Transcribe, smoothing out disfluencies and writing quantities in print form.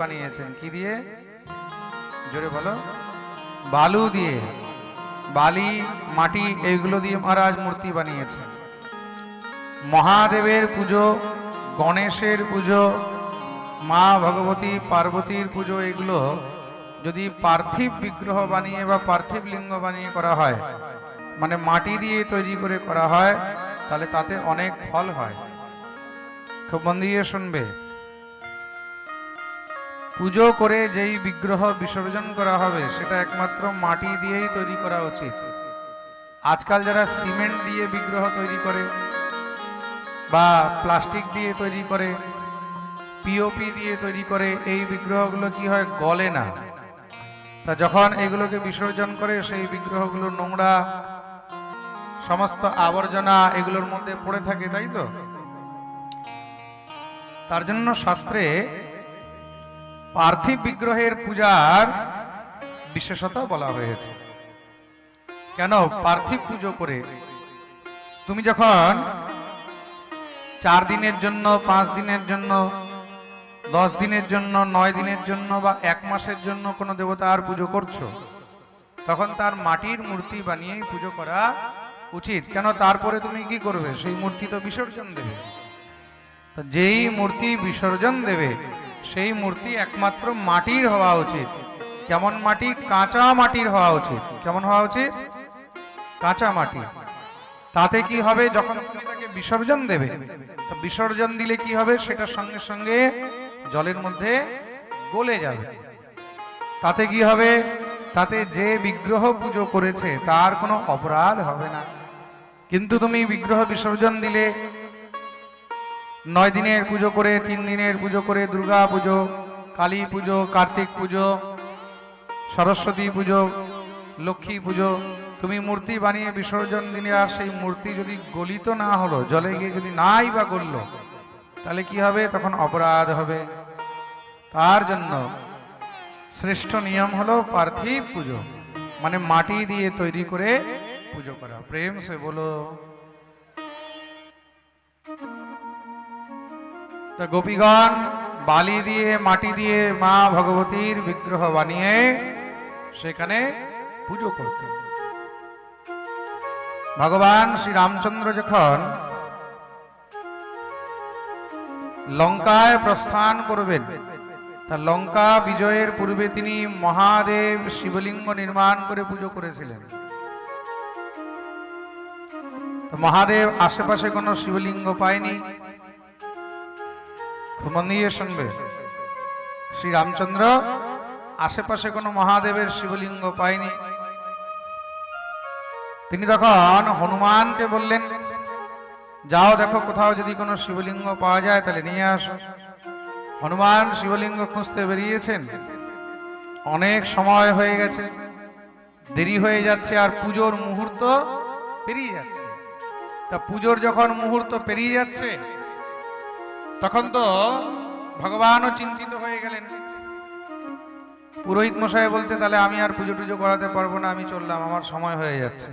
বানিয়েছেন কি দিয়ে? জোরে বলো। বালু দিয়ে, বালি, মাটি এইগুলো দিয়ে মহারাজ মূর্তি বানিয়েছেন। মহাদেবের পুজো, গণেশের পুজো, মা ভগবতী পার্বতীর পুজো, এগুলো যদি পার্থিব বিগ্রহ বানিয়ে বা পার্থিব লিঙ্গ বানিয়ে করা হয়, মানে মাটি দিয়ে তৈরি করে করা হয়, তাহলে তাতে অনেক ফল হয়। খুব মন দিয়ে শুনবে। পুজো করে যেই বিগ্রহ বিসর্জন করা হবে সেটা একমাত্র মাটি দিয়েই তৈরি করা উচিত। আজকাল যারা সিমেন্ট দিয়ে বিগ্রহ তৈরি করে বা প্লাস্টিক দিয়ে তৈরি করে, পিওপি দিয়ে তৈরি করে, এই বিগ্রহগুলো কি হয়? গলে না। তা যখন এগুলোকে বিসর্জন করে সেই বিগ্রহগুলো নোংরা, সমস্ত আবর্জনা এগুলোর মধ্যে পড়ে থাকে, তাই তো? তার জন্য শাস্ত্রে পার্থিব বিগ্রহের পূজার বিশেষতা বলা হয়েছে। কেন? পার্থিব পুজো করে তুমি যখন 4 দিনের জন্য, 5 দিনের জন্য, 10 দিনের জন্য, 9 দিনের জন্য বা 1 মাসের জন্য কোনো দেবতার পুজো করছো, তখন তার মাটির মূর্তি বানিয়েই পুজো করা উচিত। কেন? তারপরে তুমি কি করবে? সেই মূর্তি তো বিসর্জন দেবে। যেই মূর্তি বিসর্জন দেবে সেই মূর্তি একমাত্র মাটির হওয়া উচিত। কেমন মাটি? কাঁচা মাটির হওয়া উচিত। কেমন হওয়া উচিত? কাঁচা মাটি। তাতে কি হবে? যখন তুমি তাকে বিসর্জন দেবে, বিসর্জন দিলে কি হবে? সেটা সঙ্গে সঙ্গে জলের মধ্যে গলে যাবে। তাতে কি হবে? তাতে যে বিগ্রহ পুজো করেছে তার কোনো অপরাধ হবে না। কিন্তু তুমি বিগ্রহ বিসর্জন দিলে 9 দিনের পুজো করে, 3 দিনের পুজো করে, দুর্গা পুজো, কালী পুজো, কার্তিক পুজো, সরস্বতী পুজো, লক্ষ্মী পুজো, তুমি মূর্তি বানিয়ে বিসর্জন দিলে আর সেই মূর্তি যদি গলিত না হলো, জলে গিয়ে যদি নাই বা গলল, তাহলে কি হবে? তখন অপরাধ হবে। তার জন্য শ্রেষ্ঠ নিয়ম হলো পার্থিব পুজো, মানে মাটি দিয়ে তৈরি করে পুজো করা। প্রেম সে বলো। গোপীগণ বালি দিয়ে, মাটি দিয়ে মা ভগবতীর বিগ্রহ বানিয়ে সেখানে পুজো করতেন। ভগবান শ্রী রামচন্দ্র যখন লঙ্কায় প্রস্থান করবেন, তা লঙ্কা বিজয়ের পূর্বে তিনি মহাদেব শিবলিঙ্গ নির্মাণ করে পুজো করেছিলেন। তো মহাদেব আশেপাশে কোনো শিবলিঙ্গ পায়নি। মন দিয়ে শুনবে। শ্রী রামচন্দ্র আশেপাশে কোনো মহাদেবের শিবলিঙ্গ পায়নি। তিনি তখন হনুমানকে বললেন, যাও দেখো কোথাও যদি কোনো শিবলিঙ্গ পাওয়া যায় তাহলে নিয়ে আসো। হনুমান শিবলিঙ্গ খুঁজতে বেরিয়েছেন। অনেক সময় হয়ে গেছে, দেরি হয়ে যাচ্ছে, আর পুজোর মুহূর্ত পেরিয়ে যাচ্ছে। তা পুজোর যখন মুহূর্ত পেরিয়ে যাচ্ছে তখন তো ভগবানও চিন্তিত হয়ে গেলেন। পুরোহিত মশাই বলছে, তাহলে আমি আর পুজো টুজো করাতে পারবো না, আমি চললাম, আমার সময় হয়ে যাচ্ছে।